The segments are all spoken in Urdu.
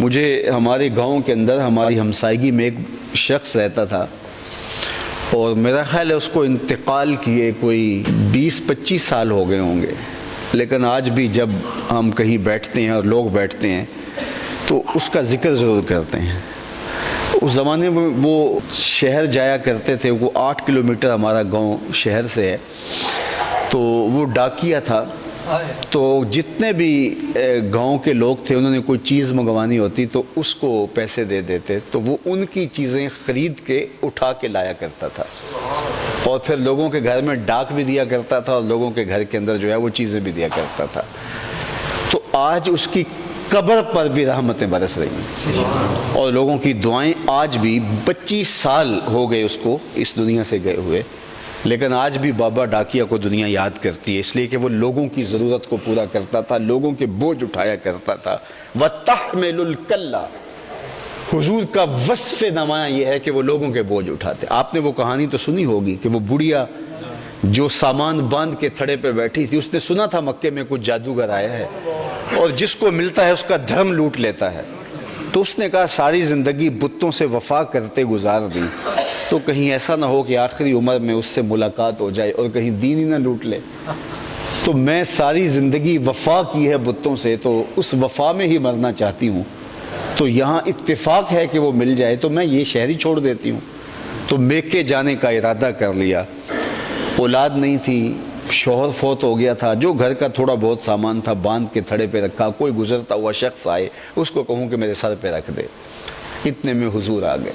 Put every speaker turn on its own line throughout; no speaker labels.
مجھے ہمارے گاؤں کے اندر ہماری ہمسائیگی میں ایک شخص رہتا تھا، اور میرا خیال ہے اس کو انتقال کیے کوئی 20-25 سال ہو گئے ہوں گے، لیکن آج بھی جب ہم کہیں بیٹھتے ہیں اور لوگ بیٹھتے ہیں تو اس کا ذکر ضرور کرتے ہیں۔ اس زمانے میں وہ شہر جایا کرتے تھے، وہ 8 کلومیٹر ہمارا گاؤں شہر سے ہے، تو وہ ڈاکیا تھا۔ تو جتنے بھی گاؤں کے لوگ تھے انہوں نے کوئی چیز منگوانی ہوتی تو اس کو پیسے دے دیتے، تو وہ ان کی چیزیں خرید کے اٹھا کے لایا کرتا تھا، اور پھر لوگوں کے گھر میں ڈاک بھی دیا کرتا تھا، اور لوگوں کے گھر کے اندر جو ہے وہ چیزیں بھی دیا کرتا تھا۔ تو آج اس کی قبر پر بھی رحمتیں برس رہی ہیں، اور لوگوں کی دعائیں آج بھی 25 سال ہو گئے اس کو اس دنیا سے گئے ہوئے، لیکن آج بھی بابا ڈاکیا کو دنیا یاد کرتی ہے، اس لیے کہ وہ لوگوں کی ضرورت کو پورا کرتا تھا، لوگوں کے بوجھ اٹھایا کرتا تھا۔ وَتَحْمِلُ الْكَلَّ، حضور کا وصف نمایاں یہ ہے کہ وہ لوگوں کے بوجھ اٹھاتے۔ آپ نے وہ کہانی تو سنی ہوگی کہ وہ بڑھیا جو سامان باندھ کے تھڑے پہ بیٹھی تھی، اس نے سنا تھا مکے میں کچھ جادوگر آیا ہے اور جس کو ملتا ہے اس کا دھرم لوٹ لیتا ہے، تو اس نے کہا ساری زندگی بتوں سے وفا کرتے گزار دی، تو کہیں ایسا نہ ہو کہ آخری عمر میں اس سے ملاقات ہو جائے اور کہیں دین ہی نہ لوٹ لے، تو میں ساری زندگی وفا کی ہے بتوں سے، تو اس وفا میں ہی مرنا چاہتی ہوں، تو یہاں اتفاق ہے کہ وہ مل جائے تو میں یہ شہر ہی چھوڑ دیتی ہوں۔ تو میکے جانے کا ارادہ کر لیا، اولاد نہیں تھی، شوہر فوت ہو گیا تھا، جو گھر کا تھوڑا بہت سامان تھا باندھ کے تھڑے پہ رکھا، کوئی گزرتا ہوا شخص آئے اس کو کہوں کہ میرے سر پہ رکھ دے، اتنے میں حضور آ گئے،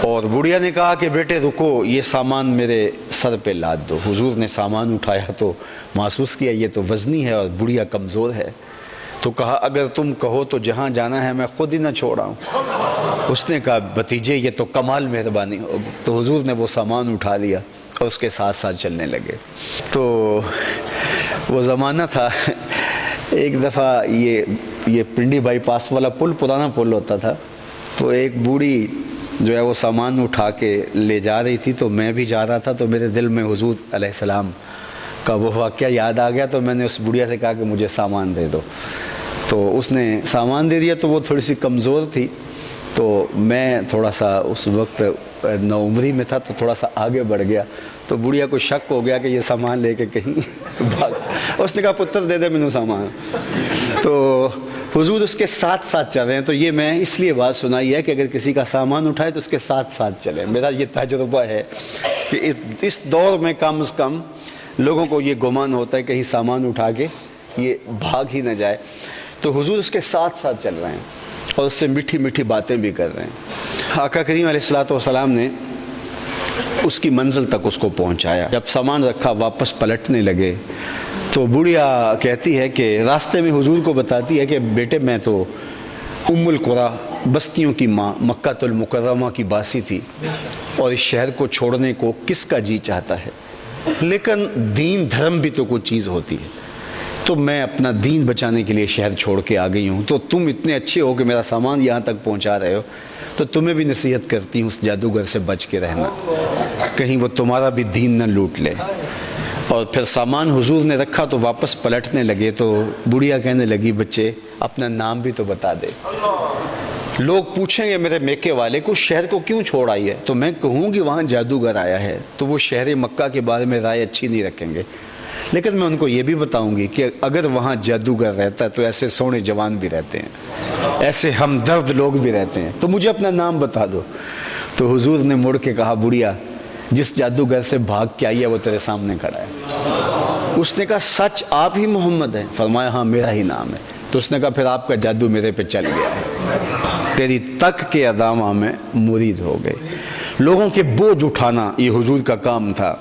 اور بڑھیا نے کہا کہ بیٹے رکو، یہ سامان میرے سر پہ لاد دو۔ حضور نے سامان اٹھایا تو محسوس کیا یہ تو وزنی ہے اور بڑھیا کمزور ہے، تو کہا اگر تم کہو تو جہاں جانا ہے میں خود ہی نہ چھوڑاؤں۔ اس نے کہا بھتیجے یہ تو کمال مہربانی ہوگی، تو حضور نے وہ سامان اٹھا لیا اور اس کے ساتھ ساتھ چلنے لگے۔ تو وہ زمانہ تھا، ایک دفعہ یہ پنڈی بائی پاس والا پل پرانا پل ہوتا تھا، تو ایک بوڑھی جو ہے وہ سامان اٹھا کے لے جا رہی تھی، تو میں بھی جا رہا تھا، تو میرے دل میں حضور علیہ السلام کا وہ واقعہ یاد آ گیا، تو میں نے اس بڑھیا سے کہا کہ مجھے سامان دے دو، تو اس نے سامان دے دیا۔ تو وہ تھوڑی سی کمزور تھی، تو میں تھوڑا سا اس وقت نوعمری میں تھا تو تھوڑا سا آگے بڑھ گیا، تو بڑھیا کو شک ہو گیا کہ یہ سامان لے کے کہیں بھاگ، اس نے کہا پتر دے دے مینوں سامان، تو حضور اس کے ساتھ ساتھ چل رہے ہیں۔ تو یہ میں اس لیے بات سنائی ہے کہ اگر کسی کا سامان اٹھائے تو اس کے ساتھ ساتھ چلے۔ میرا یہ تجربہ ہے کہ اس دور میں کم از کم لوگوں کو یہ گمان ہوتا ہے کہیں سامان اٹھا کے یہ بھاگ ہی نہ جائے، تو حضور اس کے ساتھ ساتھ چل رہے ہیں اور اس سے میٹھی میٹھی باتیں بھی کر رہے ہیں۔ آقا کریم علیہ الصلوۃ والسلام نے اس کی منزل تک اس کو پہنچایا، جب سامان رکھا واپس پلٹنے لگے تو بڑھیا کہتی ہے کہ راستے میں حضور کو بتاتی ہے کہ بیٹے میں تو ام القریٰ بستیوں کی ماں مکہ المکرمہ کی باسی تھی، اور اس شہر کو چھوڑنے کو کس کا جی چاہتا ہے، لیکن دین دھرم بھی تو کوئی چیز ہوتی ہے، تو میں اپنا دین بچانے کے لیے شہر چھوڑ کے آ گئی ہوں، تو تم اتنے اچھے ہو کہ میرا سامان یہاں تک پہنچا رہے ہو، تو تمہیں بھی نصیحت کرتی ہوں اس جادوگر سے بچ کے رہنا، کہیں وہ تمہارا بھی دین نہ لوٹ لے۔ اور پھر سامان حضور نے رکھا تو واپس پلٹنے لگے، تو بڑھیا کہنے لگی بچے اپنا نام بھی تو بتا دے، لوگ پوچھیں گے میرے میکے والے کو شہر کو کیوں چھوڑ آئی ہے، تو میں کہوں گی وہاں جادوگر آیا ہے، تو وہ شہر مکہ کے بارے میں رائے اچھی نہیں رکھیں گے، لیکن میں ان کو یہ بھی بتاؤں گی کہ اگر وہاں جادوگر رہتا ہے تو ایسے سونے جوان بھی رہتے ہیں، ایسے ہمدرد لوگ بھی رہتے ہیں، تو مجھے اپنا نام بتا دو۔ تو حضور نے مڑ کے کہا بڑھیا جس جادوگر سے بھاگ کے آئی ہے وہ تیرے سامنے کھڑا ہے۔ اس نے کہا سچ آپ ہی محمد ہیں؟ فرمایا ہاں میرا ہی نام ہے۔ تو اس نے کہا پھر آپ کا جادو میرے پہ چل گیا ہے، تیری تک کے ادامہ میں مرید ہو گئے۔ لوگوں کے بوجھ اٹھانا یہ حضور کا کام تھا۔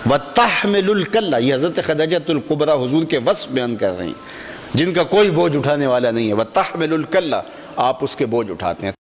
وَتَحْمِلُ الْكَلَّ، یہ حضرت خدیجہ الکبریٰ حضور کے وصف بیان کر رہی ہیں، جن کا کوئی بوجھ اٹھانے والا نہیں ہے۔ وَتَحْمِلُ الْكَلَّ، آپ اس کے بوجھ اٹھاتے ہیں۔